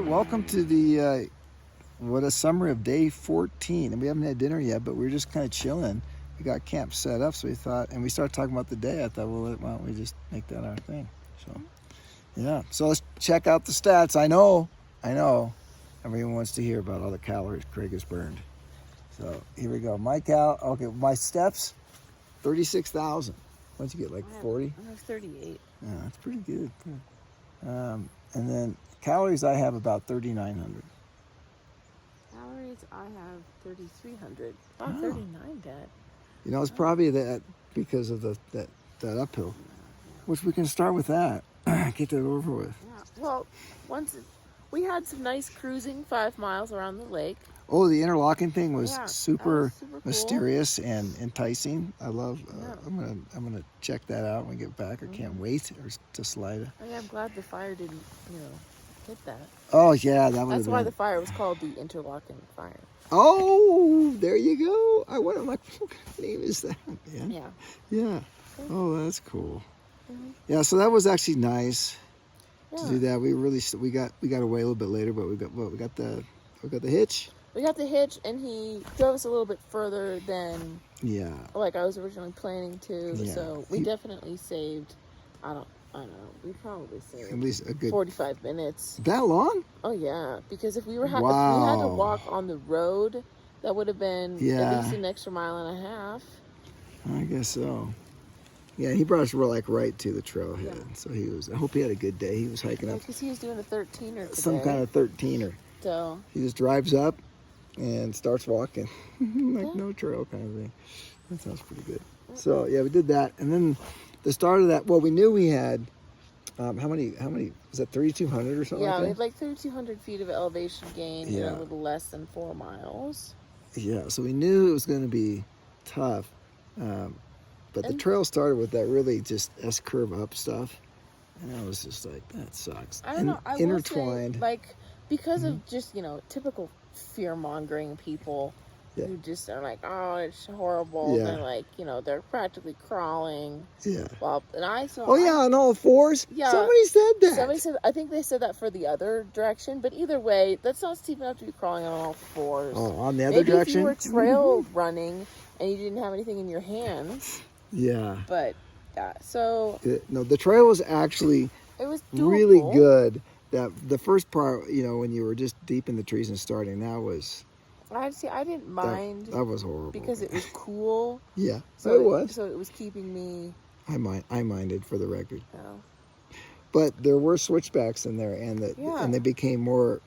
welcome to the what a summary of day 14. And we haven't had dinner yet, but we're just kind of chilling. We got camp set up, so we thought, and we started talking about the day. I thought, well, why don't we just make that our thing? So, yeah. So let's check out the stats. I know. Everyone wants to hear about all the calories Craig has burned. So here we go. My steps, 36,000. What'd you get, like 40? I have 38. Yeah, that's pretty good. And then calories, I have about 3,900. Calories, I have 3,300. Oh, 39, Dad. You know, it's probably that because of that uphill, which we can start with that. Get that over with. Yeah. Well, we had some nice cruising 5 miles around the lake. Oh, the interlocking thing was super cool. mysterious and enticing. I love. I'm gonna check that out when we get back. I can't wait to slide it. I'm glad the fire didn't, hit that. Oh yeah, That's why the fire was called the interlocking fire. Oh, there you go. I wonder, like, what kind of name is that? Man? Yeah. Oh, that's cool. Mm-hmm. Yeah, so that was actually nice to do that. We got away a little bit later, but we got the hitch. We got the hitch, and he drove us a little bit further than like I was originally planning to. Yeah. So we definitely saved. I don't know. We probably saved at least a good 45 minutes. That long? Oh yeah, because if we had to walk on the road, that would have been at least an extra mile and a half. I guess so. Yeah, he brought us right to the trailhead. Yeah. So I hope he had a good day. He was hiking up. Because he was doing a 13er today. Some kind of 13er. So he just drives up and starts walking. No trail kind of thing. That sounds pretty good. So yeah, we did that. And then the start of that, well, we knew we had, how many, was that 3,200 or something like that? Yeah, we had like 3,200 feet of elevation gain in a little less than 4 miles. Yeah, so we knew it was going to be tough. But the trail started with that really just S-curve up stuff. And I was just like, that sucks. I don't know. I intertwined. Will say, because of just, typical fear-mongering people who just are like, oh, it's horrible. Yeah. And they're they're practically crawling. Yeah. Well, and I saw. Oh, yeah, on all fours? Yeah. Somebody said that. I think they said that for the other direction. But either way, that's not steep enough to be crawling on all fours. Oh, on the other direction? Maybe if you were trail running and you didn't have anything in your hands. Yeah. But, so. No, the trail was actually really good. That the first part, when you were just deep in the trees and starting, that was. I didn't mind. That was horrible. Because it was cool. Yeah, so it was. So it was keeping me. I minded, for the record. Oh. But there were switchbacks in there, and they became more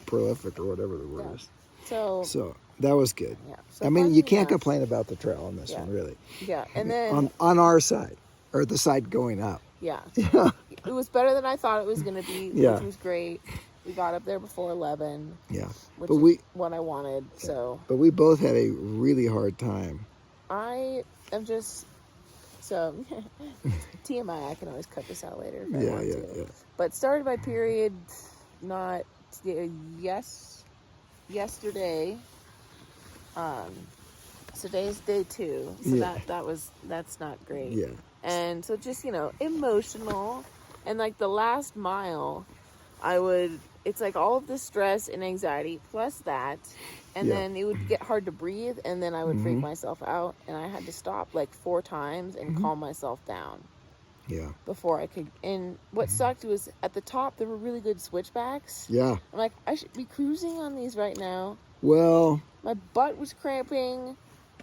prolific, or whatever the word is. So that was good. Yeah. So you can't complain about the trail on this one, really. Yeah, and then on our side, or the side going up. Yeah. Yeah. It was better than I thought it was going to be, which was great. We got up there before 11. Yeah. Which is what I wanted, so. But we both had a really hard time. I am just, so, TMI, I can always cut this out later if I want to. Yeah. But started by period, not, yesterday. So today's day 2. So that's not great. Yeah. And so just, emotional. And the last mile, it's all of the stress and anxiety plus that. And then it would get hard to breathe. And then I would freak myself out. And I had to stop 4 times and calm myself down. Yeah. Before I could. And what sucked was at the top, there were really good switchbacks. Yeah. I'm like, I should be cruising on these right now. Well. My butt was cramping.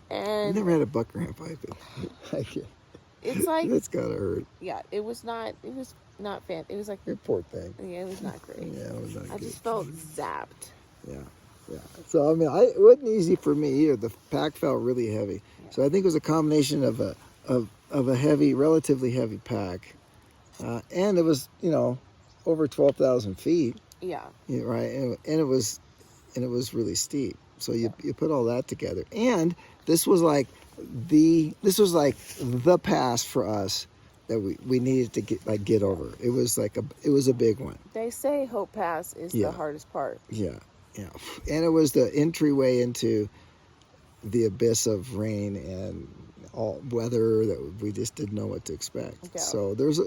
And. I never had a butt cramp, I think. It's like. That's gotta hurt. Yeah, it was not fan. It was like. Your poor thing. Yeah, it was not great. Yeah, it was not good. I just felt zapped. Yeah. So, it wasn't easy for me either. The pack felt really heavy. Yeah. So I think it was a combination of a heavy, relatively heavy pack. And it was, over 12,000 feet. Yeah. Right. And it was really steep. So you put all that together. And this was like the pass for us that we needed to get over. It was a big one. They say Hope Pass is the hardest part. Yeah. And it was the entryway into the abyss of rain, and all weather that we just didn't know what to expect. Yeah. So there's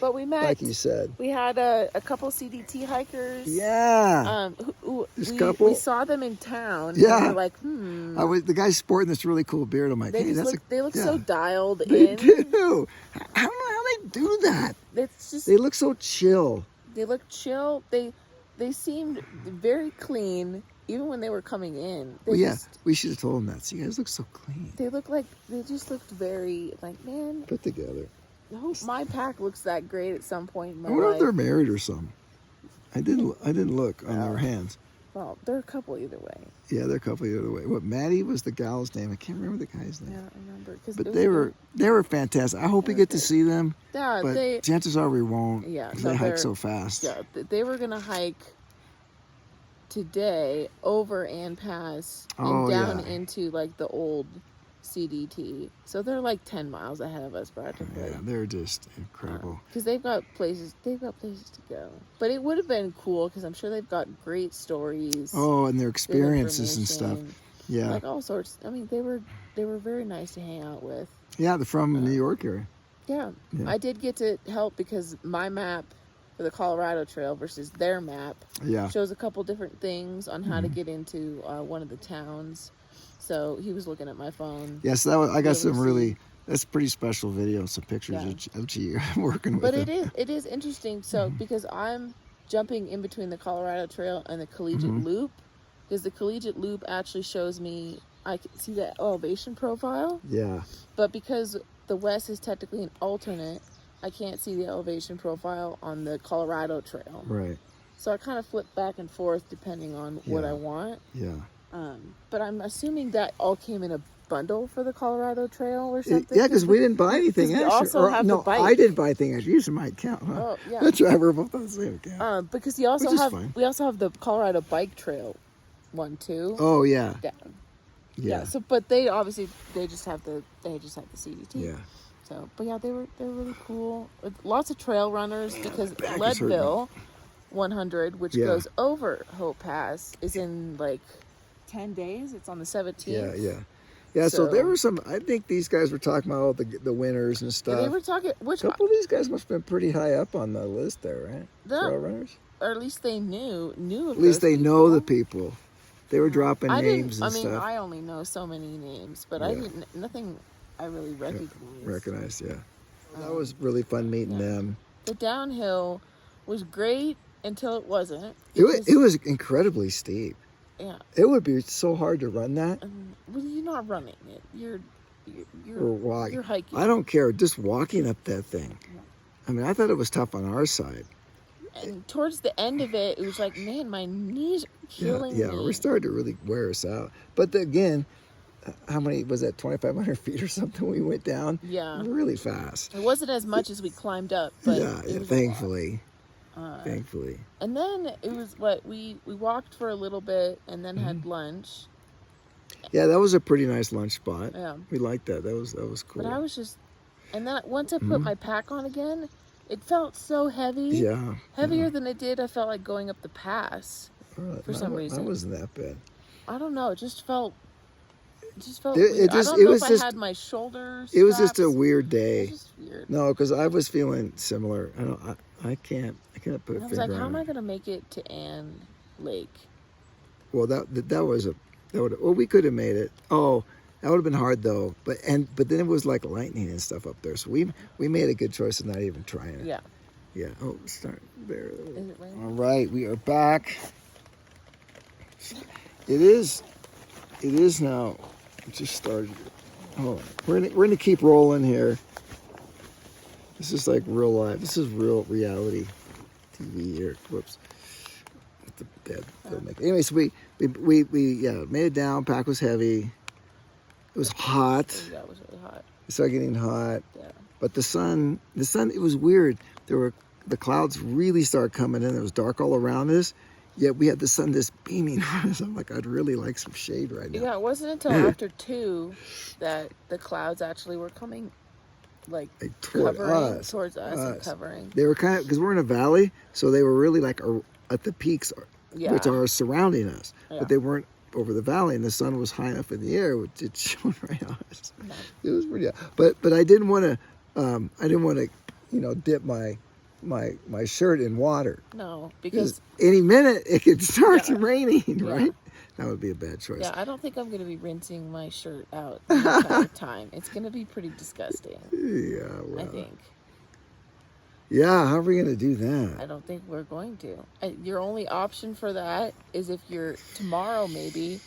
But we met. like you said. We had a couple CDT hikers. Yeah. This couple. We saw them in town. Yeah. And we were like, The guy's sporting this really cool beard. I'm like, They hey, they look so dialed They in. do. I don't know how they do that. It's just They look so chill. they look chill. They seemed very clean, even when they were coming in. We should have told them that. So you guys look so clean. They just looked very like, man. Put together. I hope my pack looks that great at some point in my I wonder if life. they're married or something. I didn't look on their hands. Well, they're a couple either way. Yeah, they're a couple the other way. What, Maddie was the gal's name. I can't remember the guy's name. Yeah, I remember. But they were fantastic. I hope we get to see them. Yeah, but chances are we won't. Yeah, because they hike so fast. Yeah, they were gonna hike today over and pass and down into like the old CDT. So they're like 10 miles ahead of us practically. Yeah, they're just incredible. Because they've got places to go. But it would have been cool because I'm sure they've got great stories. Oh, and their experiences and stuff. Yeah, like all sorts. I mean, they were very nice to hang out with. Yeah, they're from New York area. Yeah, I did get to help because my map for the Colorado Trail versus their map shows a couple different things on how to get into one of the towns. So he was looking at my phone. Yes, I got some really. That's pretty special video, some pictures of you working with. But them. it is interesting. So because I'm jumping in between the Colorado Trail and the Collegiate Loop, because the Collegiate Loop actually shows me I can see the elevation profile. Yeah. But because the West is technically an alternate, I can't see the elevation profile on the Colorado Trail. Right. So I kind of flip back and forth depending on what I want. Yeah. But I'm assuming that all came in a bundle for the Colorado Trail or something. Yeah, because we didn't buy anything extra. We also have the bike. I didn't buy anything extra. Yours might count, huh? Oh, yeah. That's right. We're both on the same account. Because we also have the Colorado Bike Trail one too. Oh yeah. Yeah. So, but they just have the CDT. Yeah. So, but yeah, they're really cool. With lots of trail runners because Leadville 100, which goes over Hope Pass, is in like 10 days. It's on the 17th. Yeah, so there were some. I think these guys were talking about all the winners and stuff. They were talking. A couple of these guys must have been pretty high up on the list there, right? Trail runners. Or at least they knew. At least they know the people. They were dropping names and stuff. I mean, I only know so many names, but nothing I really recognized. Yeah. That was really fun meeting them. The downhill was great until it wasn't. It was incredibly steep. Yeah. It would be so hard to run that. Well, you're not running it. You're walking. You're hiking. I don't care. Just walking up that thing. Yeah. I mean, I thought it was tough on our side. And towards the end of it, it was like, man, my knees are killing me. Yeah, we're starting to really wear us out. But again, how many was that? 2,500 feet or something? We went down. Yeah. Really fast. It wasn't as much as we climbed up, but thankfully. Thankfully. And then it was we walked for a little bit and then had lunch. Yeah, that was a pretty nice lunch spot. Yeah. We liked that. That was cool. But I was just, and then once I put my pack on again, it felt so heavy. Yeah. Heavier than it did. I felt like going up the pass for some reason. That wasn't that bad. I don't know. It just felt weird. I don't know if I had my shoulders. It was just a weird day. It was just weird. No, because I was feeling similar. I can't put a finger on it. I was like, how am I going to make it to Ann Lake? Well, we could have made it. Oh, that would have been hard though. But then it was like lightning and stuff up there. So we made a good choice of not even trying it. Yeah. Yeah. Oh, start there. Is it raining? All right, we are back. It is now. It just started. Oh, we're gonna keep rolling here. This is like real life. This is real reality TV here. Whoops. The bad filmmaker. Anyway, so we made it down. Pack was heavy. It was hot. Yeah, it was really hot. It started getting hot. Yeah. But the sun, it was weird. The clouds really started coming in. It was dark all around us. Yet we had the sun just beaming on us. I'm like, I'd really like some shade right now. Yeah, it wasn't until after 2 that the clouds actually were coming, towards us and covering. They were kind of, because we're in a valley, so they were really like at the peaks, which are surrounding us. Yeah. But they weren't over the valley, and the sun was high enough in the air, which it shone right on us. It was pretty. But I didn't want to. Dip my shirt in water. No, because any minute it could start Yeah. raining, right? Yeah. That would be a bad choice. Yeah, I don't think I'm going to be rinsing my shirt out the entire time. It's going to be pretty disgusting, Yeah, I well, think. yeah. How are we gonna do that? I don't think we're going to. Your only option for that is if you're tomorrow, maybe,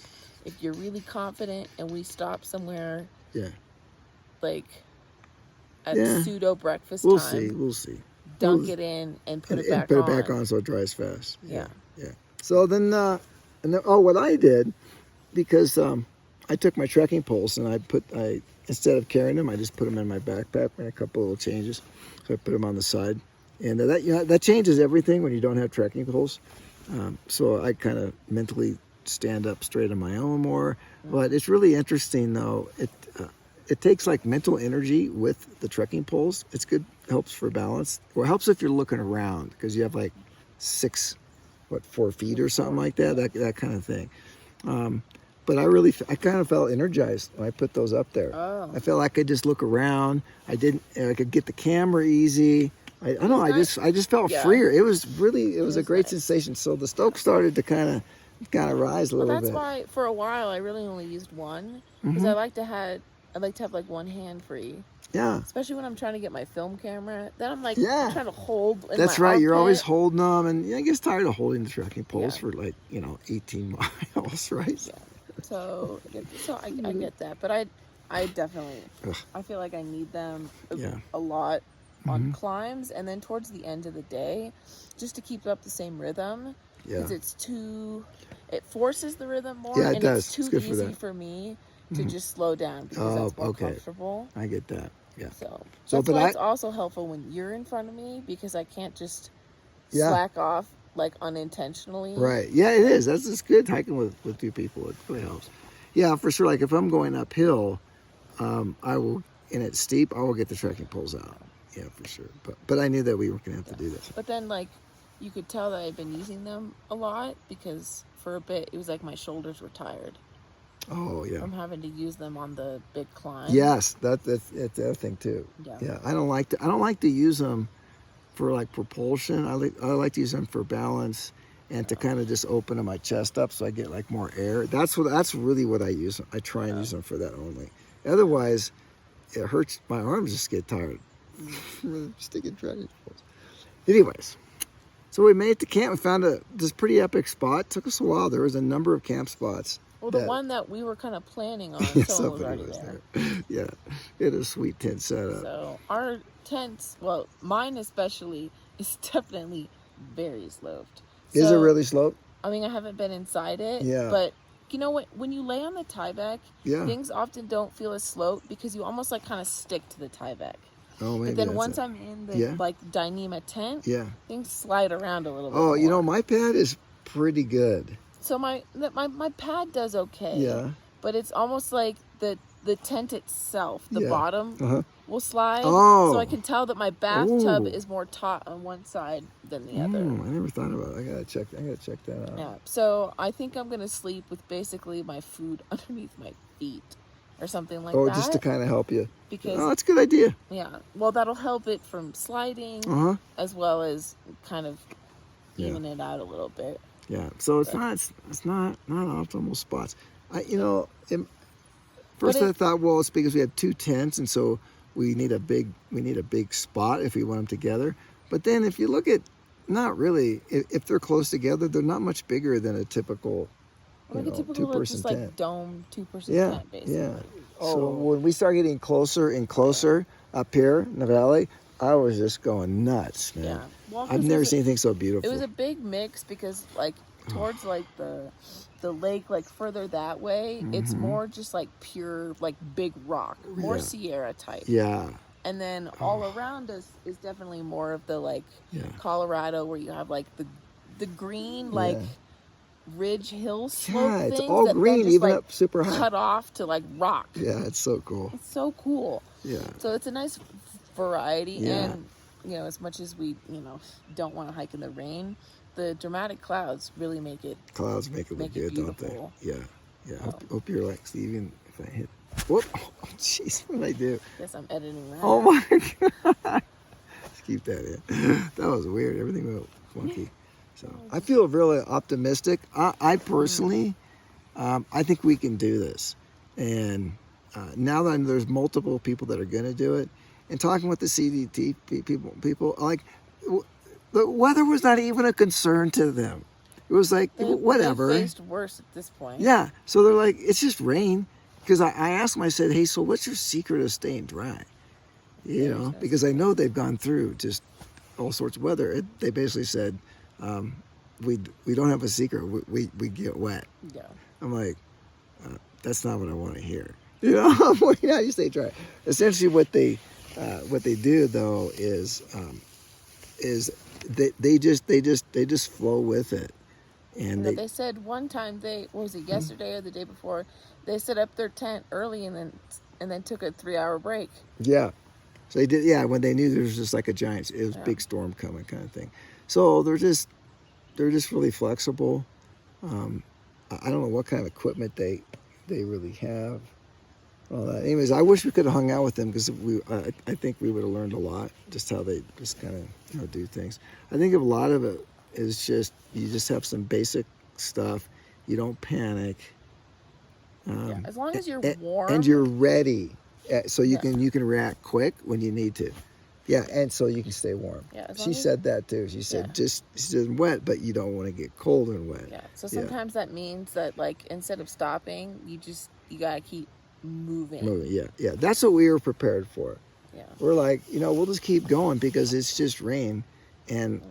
if you're really confident and we stop somewhere Yeah, like at Yeah. pseudo breakfast we'll time, see. We'll see. dunk We'll- it in and put And, it back put on. it back on so it dries fast. Yeah. Yeah. So then, what I did, because I took my trekking poles and I instead of carrying them, I just put them in my backpack, made a couple little changes. So I put them on the side, and that changes everything when you don't have trekking poles. So I kind of mentally stand up straight on my own more. But it's really interesting though. It takes like mental energy with the trekking poles. It's good, helps for balance, or helps if you're looking around because you have like 4 feet or something like that kind of thing. But I kind of felt energized when I put those up there. Oh. I felt like I could just look around. I could get the camera easy. I don't know. I just felt Yeah. freer. It was a was great nice. sensation. So the stoke started to kind of rise a Well, little that's bit. why for a while I really only used one because I like to have like one hand free, Yeah. especially when I'm trying to get my film camera. Then I'm like Yeah. trying to hold. In That's my right. You're always armpit. holding them, and I get tired of holding the trekking poles Yeah. for 18 miles, right? Yeah. So I get that, but I definitely Ugh. I feel like I need them Yeah. a lot on climbs, and then towards the end of the day, just to keep up the same rhythm. Yeah. Because it forces the rhythm more. Yeah, it and does. It's too It's good for easy that. for me to just slow down because Oh, that's more okay. comfortable. I get that. Yeah. So So, that's but why I- it's also helpful when you're in front of me because I can't just Yeah. slack off like unintentionally. Right. Yeah, it is. It's good hiking with 2 people. It really helps. Yeah, for sure. Like if I'm going uphill, I will, and it's steep, I will get the trekking poles out. Yeah, for sure. But I knew that we were going to have to do this. But then like you could tell that I've been using them a lot because for a bit it was like my shoulders were tired Oh, yeah. from having to use them on the big climb. Yes, that's the other thing too. Yeah. Yeah, I don't like to use them for like propulsion. I like to use them for balance and to kind of just open my chest up so I get like more air. That's really what I use. I try and use them for that only. Otherwise, it hurts. My arms just get tired. Sticking trekking poles. Anyways, so we made it to camp. We found this pretty epic spot. Took us a while. There was a number of camp spots. Well, the one that we were kind of planning on, Yeah, someone was somebody already was there. there. Yeah, it had a sweet tent setup. So our tents, well, mine especially, is definitely very sloped. Is it So, really sloped? I mean, I haven't been inside it. Yeah. But you know what? When you lay on the tieback, Yeah. things often don't feel as sloped because you almost like kind of stick to the tieback. Oh, maybe But then that's once it. I'm in the Yeah. like Dyneema tent, Yeah. things slide around a little bit. Oh, more. my pad is pretty good. So my pad does okay. Yeah. But it's almost like the tent itself, the Yeah. bottom Uh-huh. will slide. Oh. So I can tell that my bathtub Ooh. is more taut on one side than the other. I never thought about it. I gotta check that out. Yeah. So I think I'm gonna sleep with basically my food underneath my feet or something like that. Just to kind of help you. because Oh, that's a good idea. yeah, well that'll help it from sliding Uh huh. as well as kind of Yeah. even it out a little bit. Yeah. So it's not optimal spots. First I thought, well, it's because we have 2 tents, and so we need a big spot if we want them together. But then if you look at, not really. If they're close together, they're not much bigger than a typical, Like a typical 2-person just like tent. dome 2-person Yeah, tent basically. yeah. So when we start getting closer and closer up here in the valley, I was just going nuts, man. Yeah. Well, 'cause I've never it's seen anything so It beautiful. was a big mix because like towards like the lake like further that way, it's more just like pure like big rock, more Yeah. Sierra type. Yeah, And then all around us is definitely more of the like yeah. Colorado where you have like the green like Yeah. ridge hill slope Yeah, it's things all that then green, just, even like, up super high. cut off to like rock. Yeah, it's so cool. It's so cool. Yeah, So it's a nice variety, Yeah. and as much as we don't want to hike in the rain, the dramatic clouds really make it clouds make it look Make it good, don't they? beautiful. Yeah, Yeah, hope you're like, see, even if I hit, whoop, oh, jeez, what did I do? Guess I'm editing that. Oh my God. Let's keep that in. That was weird. Everything went funky. So I feel really optimistic. I personally, I think we can do this. And now that there's multiple people that are going to do it, and talking with the CDT people like, the weather was not even a concern to them. It was like, whatever. They faced worse at this point. Yeah. So they're like, it's just rain. Because I asked them, I said, hey, so what's your secret of staying dry? You know, because I know they've gone through just all sorts of weather. They basically said, we don't have a secret. We get wet. Yeah. I'm like, that's not what I want to hear. You know, I'm like, yeah, you stay dry. Essentially, what they do though is they just flow with it. And they said one time was it yesterday or the day before, they set up their tent early and then took a 3-hour break. Yeah. So they did, yeah, when they knew there was just like a giant, it was a big storm coming kind of thing. So they're just really flexible. I don't know what kind of equipment they really have. Anyways, I wish we could have hung out with them because I think we would have learned a lot, just how they just kind of do things. I think a lot of it is just, you just have some basic stuff. You don't panic. As long as you're warm. And you're ready. So you can react quick when you need to. Yeah, and so you can stay warm. Yeah, she said that too. She said she said wet, but you don't want to get cold and wet. Yeah. So sometimes that means that like instead of stopping, you gotta keep moving. Yeah. That's what we were prepared for. Yeah. We're like, we'll just keep going because it's just rain, and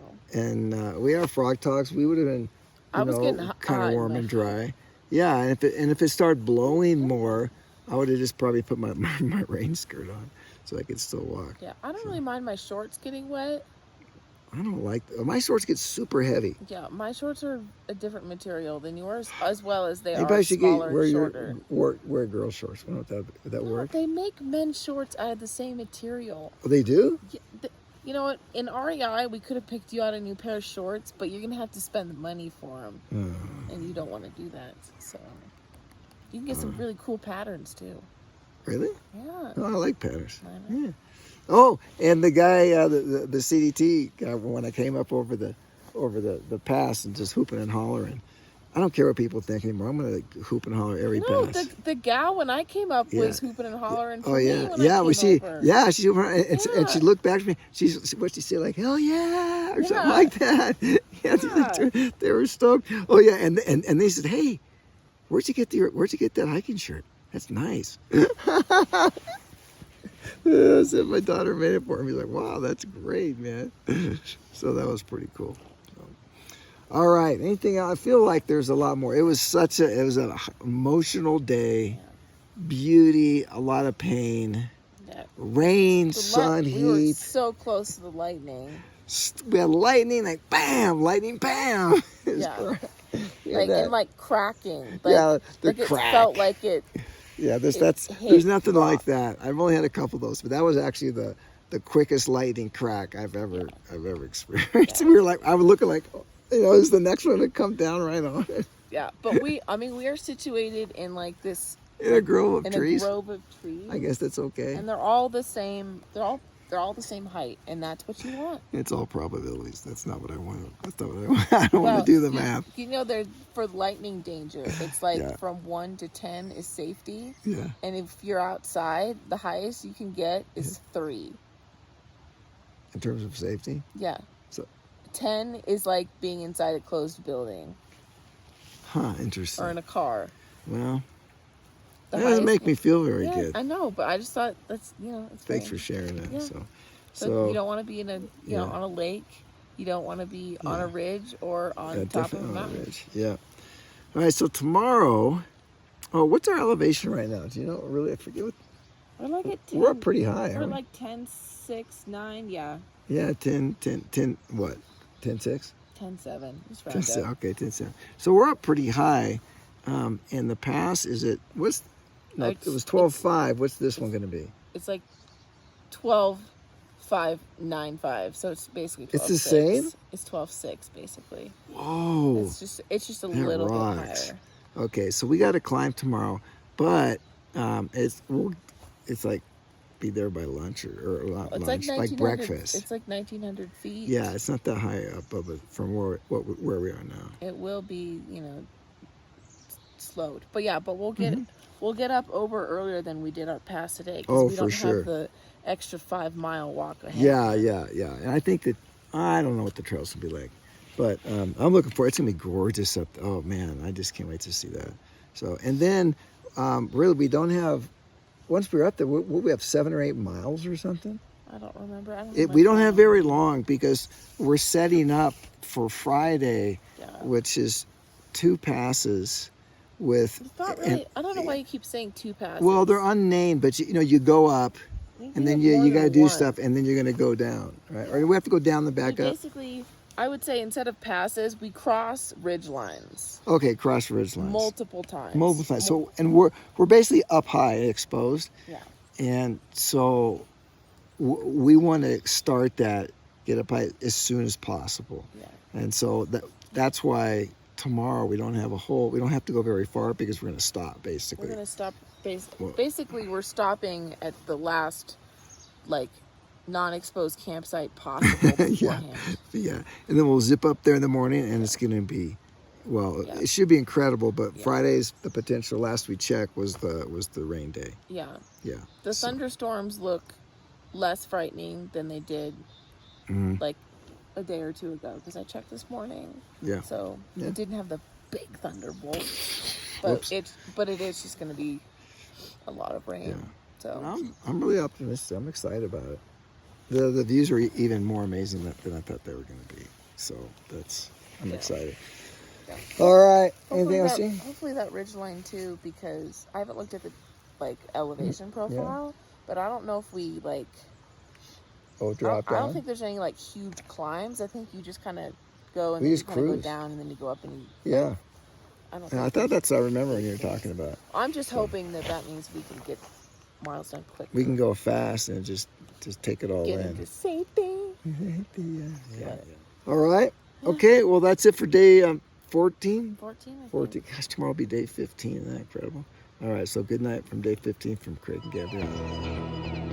we have frog talks. We would have been, kind of warm and dry. Yeah, and if it started blowing more, I would have just probably put my rain skirt on so I could still walk. Yeah, I don't really mind my shorts getting wet. I don't like my shorts get super heavy. Yeah, my shorts are a different material than yours, as well as they are smaller and shorter. Wear girl shorts. Would that work? They make men's shorts out of the same material. Oh, they do? Yeah, you know what? In REI, we could have picked you out a new pair of shorts, but you're going to have to spend the money for them. And you don't want to do that. So you can get some really cool patterns, too. Really? Yeah. Oh, I like patterns. Yeah. Oh, and the guy, the CDT guy, when I came up over the pass and just hooping and hollering, I don't care what people think anymore. I'm gonna hoop and holler every pass. The gal when I came up was hooping and hollering. Oh yeah, she and she looked back at me. What she say, like hell yeah or something like that. Yeah, they were stoked. Oh yeah, and they said, hey, where'd you get that hiking shirt? That's nice. I said my daughter made it for me. He's like, wow, that's great, man. So that was pretty cool. So, all right, anything else? I feel like there's a lot more. It was an emotional day. Beauty, a lot of pain. Yeah. Rain, sun, heat. We were so close to the lightning. We had lightning, like bam, lightning, bam. Yeah. And like cracking. The like crack. It felt like it. Yeah, there's nothing like that. I've only had a couple of those, but that was actually the quickest lightning crack I've ever experienced. Yeah. We were like, I was looking like, is the next one to come down right on it? Yeah, but we are situated in like this in a grove of trees. I guess that's okay. And they're all the same. They're all the same height, and that's what you want. It's all probabilities. That's not what I want. That's not what I want. I don't want to do the math. They're for lightning danger. It's like from 1 to 10 is safety. Yeah. And if you're outside, the highest you can get is 3. In terms of safety? Yeah. So 10 is like being inside a closed building. Huh, interesting. Or in a car. Well, that doesn't make me feel very good. I know, but I just thought that's, it's Thanks for sharing that. Yeah. So you don't want to be in on a lake. You don't want to be on a ridge or on top of a mountain. Ridge. Yeah. All right, so tomorrow, what's our elevation right now? Do you know? Really, I forget what. We're like at 10. We're up pretty high. We're like 10, 6, 9, yeah. Yeah, 10, what? 10, 6? 10, 7. 10, 7. Okay, 10, 7. So we're up pretty high. In the pass, it was 12.5. What's this one going to be? It's like 12.595. So it's basically 12.6. It's the same? It's 12.6 basically. Whoa. It's just a little bit higher. Okay, so we got to climb tomorrow, but it's like be there by lunch or It's lunch, like like breakfast. It's like 1,900 feet. Yeah, it's not that high up of it from where we are now. It will be, slowed, but yeah, but we'll Mm-hmm. get up over earlier than we did our pass today Oh, we for don't sure. have the extra 5-mile walk ahead. Yeah. And I think that I don't know what the trails will be like, but I'm looking for. It's gonna be gorgeous up. Oh man, I just can't wait to see that. So and then really we don't have. Once we're up there, we have 7 or 8 miles or something. I don't remember. We don't have very long because we're setting up for Friday, which is 2 passes with. It's not really. I don't know why you keep saying 2 passes. Well, they're unnamed, but you go up, and then you got to do stuff, and then you're going to go down, right? Or we have to go down the back up. Basically, I would say instead of passes, we cross ridge lines. Okay, cross ridge lines. Multiple times. So, and we're basically up high, exposed. Yeah. And so we want to start that, get up high as soon as possible. Yeah. And so that's why tomorrow we don't have to go very far because we're going to stop basically. We're going to stop. Basically, we're stopping at the last, non-exposed campsite possible beforehand. Yeah. And then we'll zip up there in the morning, and it's going to be, it should be incredible. But Friday's the potential. Last we checked was the rain day. Yeah. Yeah. The thunderstorms look less frightening than they did, like a day or two ago. Because I checked this morning. Yeah. So it didn't have the big thunderbolt, but Whoops. it is just going to be a lot of rain. Yeah. So I'm really optimistic. I'm excited about it. The views are even more amazing than I thought they were going to be. So I'm excited. Yeah. All right. Anything else, Jean? Hopefully that ridge line too, because I haven't looked at the elevation profile, but I don't know if we drop down? I don't think there's any huge climbs. I think you just kind of go and We then just you kind of go cruise. down and then you go up and Yeah. I thought that's what I remember when you were talking about. I'm just hoping that means we can get miles done quick. We can go fast and just take it all Get in. into safety. Yeah. All right. Okay. Well, that's it for day 14. 14. Gosh, tomorrow will be day 15. Isn't that incredible? All right. So good night from day 15 from Craig and Gabrielle.